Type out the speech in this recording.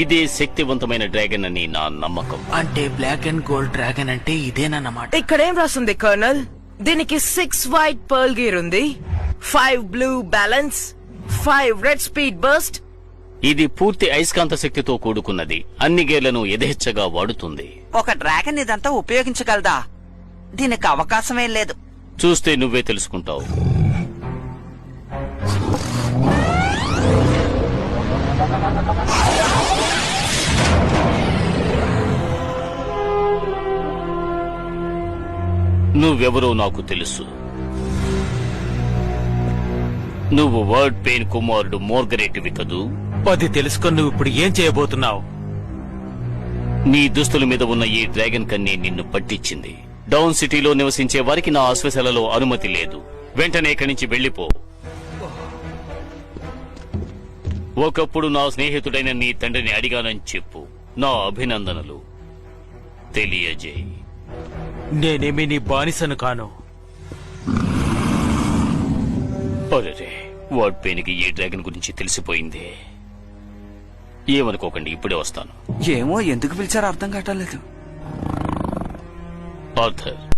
ఇదే శక్తివంతమైన డ్రాగన్ అని నా నమ్మకం. అంటే బ్లాక్ అండ్ గోల్డ్ డ్రాగన్ అంటే ఇదేనన్నమాట. ఇక్కడేం రాస్తుంది కర్నల్? దీనికి 6 వైట్ పర్ల్ గేర్ ఉంది, 5 blue balance, 5 red speed burst. ఇది పూర్తి అయస్కాంత శక్తితో కూడుకున్నది. అన్ని గేర్లను యథేచ్ఛగా వాడుతుంది. ఒక డ్రాగన్ ఇదంతా ఉపయోగించగలదా? దీనికి అవకాశమే లేదు. చూస్తే నువ్వే తెలుసుకుంటావు. నువ్వెవరో నాకు తెలుసు. నువ్వు వర్డ్ పెయిన్ కుమారుడు మోర్గరేటివి కదూ? అది తెలుసుకొని నువ్వు ఇప్పుడు ఏం చేయబోతున్నావు? నీ దుస్తుల మీద ఉన్న ఈ డ్రాగన్ కన్నే నిన్ను పట్టించింది. డౌన్ సిటీలో నివసించే వారికి నా ఆశ్వశాలలో అనుమతి లేదు. వెంటనే ఇక్కడి నుంచి వెళ్లిపో. ఒకప్పుడు నా స్నేహితుడైన నీ తండ్రిని అడిగానని చెప్పు. నా అభినందనలు తెలియజేయి. నేనేమి నీ బానిసను కాను. అరే, వర్డ్ పెయిన్ కి ఈ డ్రాగన్ గురించి తెలిసిపోయింది. ఏమనుకోకండి, ఇప్పుడే వస్తాను. ఏమో ఎందుకు పిలిచారో అర్థం కావట్లేదు. ఆర్థర్,